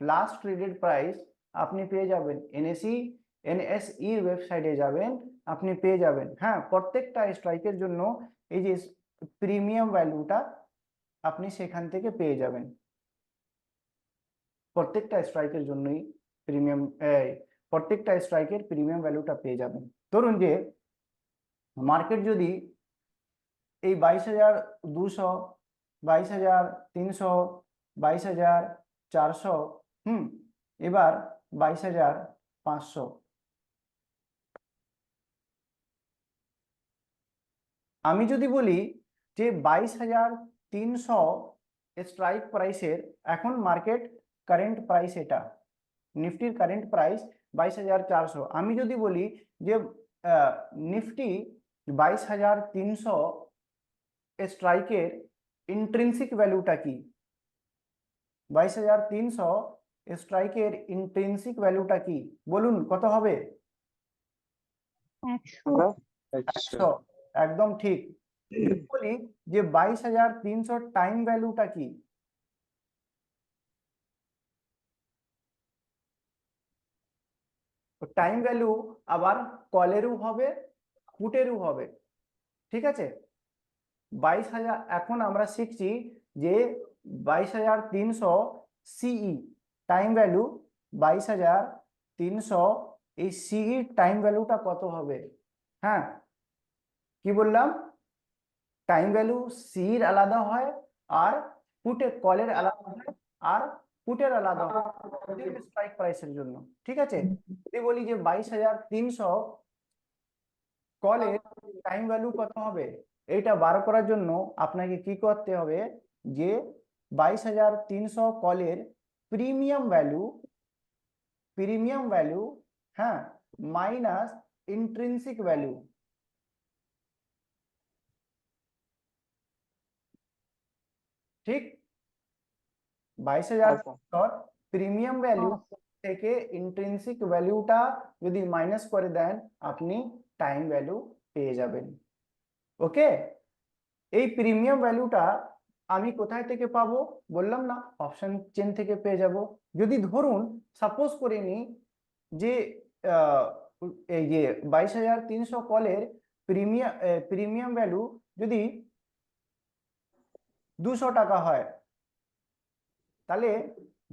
লাস্ট ট্রেডেড প্রাইস আপনি পেয়ে যাবেন এনএসই ওয়েবসাইটে যাবেন, আপনি পেয়ে যাবেন। হ্যাঁ, প্রত্যেকটা স্ট্রাইকের জন্য এই যে প্রিমিয়াম ভ্যালুটা আপনি সেখান থেকে পেয়ে যাবেন। প্রত্যেকটা স্ট্রাইকের জন্যই প্রিমিয়াম, প্রত্যেকটা স্ট্রাইকের প্রিমিয়াম ভ্যালুটা পেয়ে যাবেন। ধরুন যে মার্কেট যদি এই 2200, 22,300, 22,400, এবার 22,500, আমি যদি বলি যে 22,300 স্ট্রাইক প্রাইসের, এখন মার্কেট কারেন্ট প্রাইস, এটা নিফটির কারেন্ট প্রাইস 22,400, আমি যদি বলি যে নিফটি 22,300 স্ট্রাইকের ইন্ট্রিনসিক ভ্যালুটা কি, 22,300 স্ট্রাইকের ইন্ট্রিনসিক ভ্যালুটা কি, বলুন কত হবে? 100। 100, একদম ঠিক। যদি বলি যে 22,300 টাইম ভ্যালুটা কি, টাইম ভ্যালু আবার কলেরও হবে, পুটেরও হবে, ঠিক আছে? 22,000, এখন আমরা শিখছি যে 22,300 সিই টাইম ভ্যালু, 22,300 এই সিই টাইম ভ্যালুটা কত হবে? হ্যাঁ, কি বললাম? টাইম ভ্যালু সির আলাদা হয় আর পুটের, কলের আলাদা হয় আর পুটের আলাদা হয় স্ট্রাইক প্রাইসের জন্য, ঠিক আছে? যদি বলি যে 22,300 কলের টাইম ভ্যালু কত হবে, এইটা বার করার জন্য আপনাকে কি করতে হবে, যে 22,300 কলের প্রিমিয়াম ভ্যালু, হ্যাঁ, মাইনাস ইন্ট্রিনসিক ভ্যালু, ঠিক? 22,000 প্রিমিয়াম ভ্যালু থেকে ইন্ট্রিনসিক ভ্যালুটা যদি মাইনাস করে দেন, আপনি টাইম ভ্যালু পেয়ে যাবেন। ওকে, এই প্রিমিয়াম ভ্যালুটা আমি কোথায় থেকে পাবো? বললাম না, অপশন চেন থেকে পেয়ে যাব। যদি ধরুন সাপোজ করে নিই যে এই যে 22,300 কলের প্রিমিয়াম ভ্যালু যদি 200 টাকা হয়, তাহলে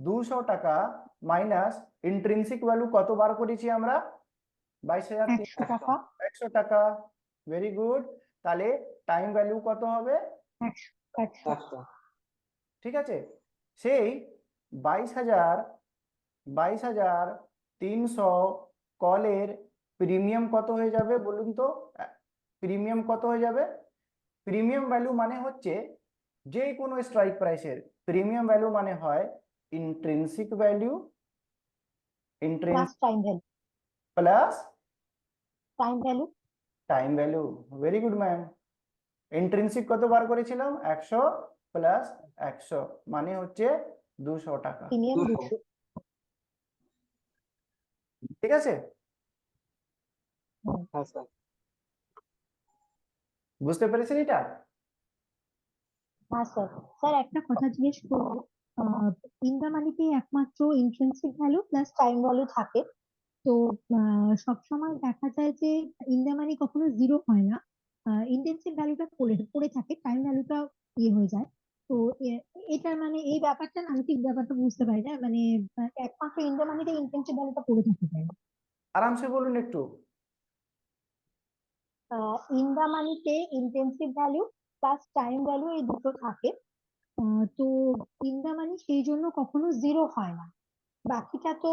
200 টাকা মাইনাস ইন্ট্রিনসিক ভ্যালু কত বার করেছি আমরা? 22,300 100 টাকা। 100 টাকা, ভেরি গুড। তাহলে টাইম ভ্যালু কত হবে? 100। ঠিক আছে, সেই 22,300 কলের প্রিমিয়াম কত হয়ে যাবে বলুন তো? প্রিমিয়াম কত হয়ে যাবে? প্রিমিয়াম ভ্যালু মানে হচ্ছে যে কোনো স্ট্রাইক প্রাইসের প্রিমিয়াম ভ্যালু মানে হয় intrinsic value plus time value. Plus time value. Time value, very good ma'am. Intrinsic কত বার করেছিলাম? 100 প্লাস 100 মানে হচ্ছে 200 টাকা, প্রিমিয়াম 200। ঠিক আছে? হ্যাঁ স্যার। বুঝতে পেরেছেন এটা? হ্যাঁ স্যার। স্যার একটা কথা জিজ্ঞেস করবো, ইন দা মানিতে একমাত্র intrinsic value plus time value থাকে, তো সবসময় দেখা যায় যে ইন দা মানি কখনো জিরো হয় না, ইন্টেন্সিভ ভ্যালুটা পড়ে থাকে, টাইম ভ্যালুটা ইয়ে হয়ে যায়। তো এটার মানে এই ব্যাপারটা না, আমি ঠিক ব্যাপারটা বুঝতে পারি না, মানে একমাত্র ইন দা মানিতে ইন্টেন্সিভ ভ্যালুটা পড়ে থাকে তাই না? আরামসে বলুন একটু। ইন দা মানিতে intensive value plus time value এই দুটো থাকে, তো ইন দা মানি সেই জন্য কখনো জিরো হয় না, বাকিটা তো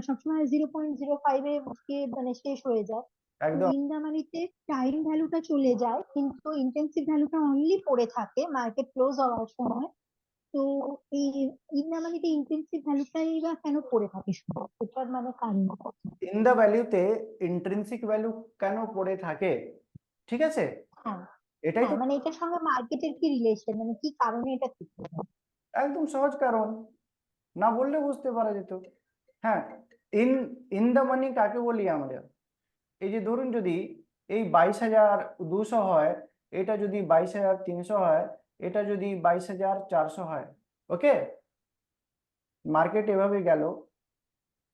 সবসময় 0.05-এ মানে শেষ হয়ে যায়। তো একদম ইন দা মানিতে টাইম ভ্যালুটা চলে যায় কিন্তু ইন্টেন্সিভ ভ্যালুটা অনলি পড়ে থাকে মার্কেট ক্লোজ হওয়ার সময়। তো এই ইন দা মানিতে ইন্টেন্সিভ ভ্যালুটাই বা কেন পড়ে থাকে শুধু, এটার মানে কারণ? ইন দা ভ্যালুতে ইন্ট্রিনসিক ভ্যালু কেন পড়ে থাকে, ঠিক আছে? হ্যাঁ। এটাই তো হ্যাঁ, মানে এটার সঙ্গে মার্কেটের কি রিলেশন, মানে কি কারণে এটা ঠিক করে? একদম সহজ কারণ, না বললে বুঝতে পারা যেত। হ্যাঁ, ইন ইন দা মানি কাকে বলি আমরা? এই যে ধরুন যদি এই 22,200 হয়, এটা যদি 22,300 হয়, এটা যদি 22,400 হয়, ওকে, মার্কেট এভাবে গেল,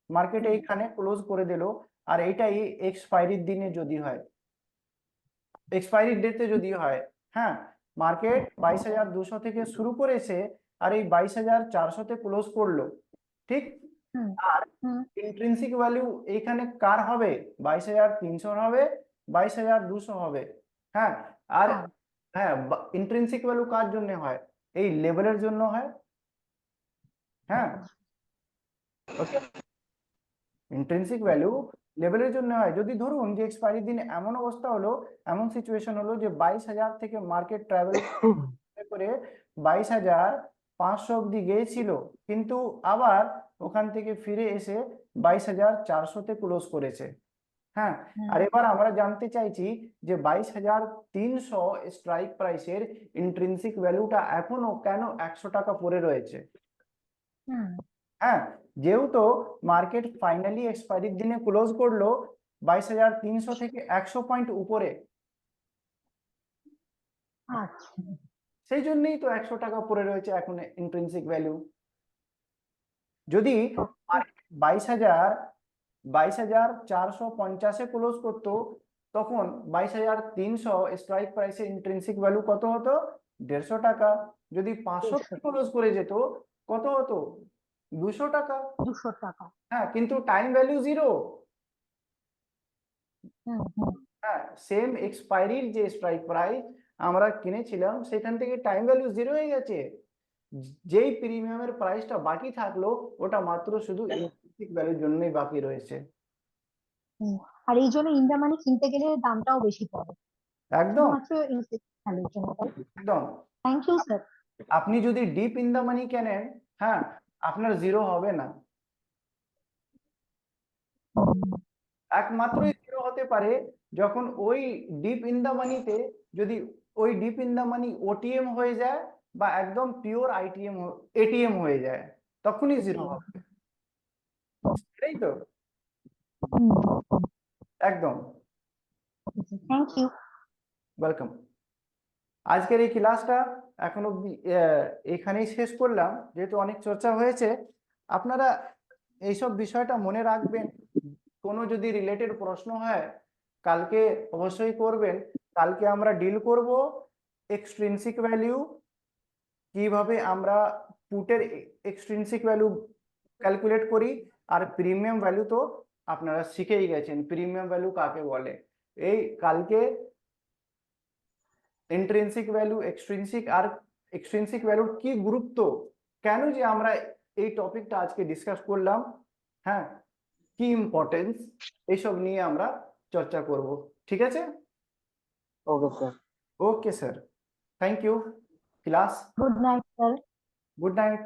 মার্কেট এইখানে ক্লোজ করে দিল, আর এইটাই এক্সপায়ারির দিনে যদি হয়, এক্সপায়ারি ডেটে যদি হয়, হ্যাঁ, মার্কেট 22,200 থেকে শুরু করেছে আর এই 22,400-তে ক্লোজ করলো, ঠিক? হুম আর হুম ইন্ট্রিনসিক ভ্যালু এইখানে কার হবে? 22,300 হবে, 22,200 হবে। হ্যাঁ, আর হ্যাঁ হ্যাঁ, ইন্ট্রিনসিক ভ্যালু কার জন্য হয়? এই লেভেলের জন্য হয়। হ্যাঁ, ওকে, ইন্ট্রিনসিক ভ্যালু লেভেলের জন্য হয়। যদি ধরুন যে এক্সপায়ারি দিন এমন অবস্থা হলো, এমন সিচুয়েশন হলো যে 22,000 থেকে মার্কেট ট্রাভেল করে 22,500 অব্দি গিয়েছিল, কিন্তু আবার ওখান থেকে ফিরে এসে 22,400-তে ক্লোজ করেছে। হ্যাঁ, হুম আর এবার আমরা জানতে চাইছি যে 22,300 স্ট্রাইক প্রাইসের ইন্ট্রিনসিক ভ্যালুটা এখনো কেন 100 টাকা পড়ে রয়েছে। হুম হ্যাঁ, যেহেতু মার্কেট ফাইনালি এক্সপায়ারির দিনে ক্লোজ করলো 22,300 থেকে 100 পয়েন্ট উপরে, আচ্ছা সেই জন্যই তো 100 টাকা পড়ে রয়েছে এখন ইন্ট্রিনসিক ভ্যালু। যদি মার্কেট 22,450-এ ক্লোজ করতো, তখন 22,300 স্ট্রাইক প্রাইসের ইন্ট্রিনসিক ভ্যালু কত হতো? 150 টাকা। যদি 500-তে ক্লোজ করে যেত, কত হতো? 200 টাকা। 200 টাকা। হ্যাঁ, কিন্তু টাইম ভ্যালু 0। হুম হুম হ্যাঁ, সেম এক্সপায়ারির যে স্ট্রাইক প্রাইস আমরা কিনেছিলাম সেখান থেকে টাইম ভ্যালু 0 হয়ে গেছে। যেই প্রিমিয়ামের প্রাইসটা বাকি থাকলো ওটা মাত্র শুধু ইন্ট্রিনসিক ভ্যালুর জন্যই বাকি রয়েছে। হুম। আর এই জন্য ইন্ডিয়া মানি কিনতে গেলে দামটাও বেশি পড়ে, একদম, শুধুমাত্র ইনফ্লেশন ভ্যালুর জন্য। একদম। Thank you sir. আপনি যদি ডিপ ইন দা মানি কেনেন, হ্যাঁ, আপনার 0 হবে না। একমাত্রই 0 হতে পারে যখন ওই ডিপ ইন দা মানিতে, যদি ওই deep in the money OTM হয়ে যায় বা একদম পিওর আইটিএম এটিএম হয়ে যায়, তখনই 0 হবে। তাই তো, একদম। Thank you. ওয়েলকাম। আজকের এই ক্লাসটা এখন অব্দি এখানেই শেষ করলাম, যেহেতু অনেক চর্চা হয়েছে। আপনারা এইসব বিষয়টা মনে রাখবেন, কোনো যদি রিলেটেড প্রশ্ন হয় কালকে অবশ্যই করবেন। কালকে আমরা ডিল করব এক্সট্রিনসিক ভ্যালু, কিভাবে আমরা পুটের এক্সট্রিনসিক ভ্যালু ক্যালকুলেট করি, আর প্রিমিয়াম ভ্যালু তো আপনারা শিখেই গেছেন প্রিমিয়াম ভ্যালু কাকে বলে। এই কালকে ইন্ট্রিনসিক ভ্যালু, এক্সট্রিনসিক ভ্যালুর কি গুরুত্ব, কেন যে আমরা এই টপিকটা আজকে ডিসকাস করলাম, হ্যাঁ, কি ইম্পর্টেন্স, এইসব নিয়ে আমরা চর্চা করব। ঠিক আছে? Okay sir. Okay sir, thank you. Class, good night sir. Good night.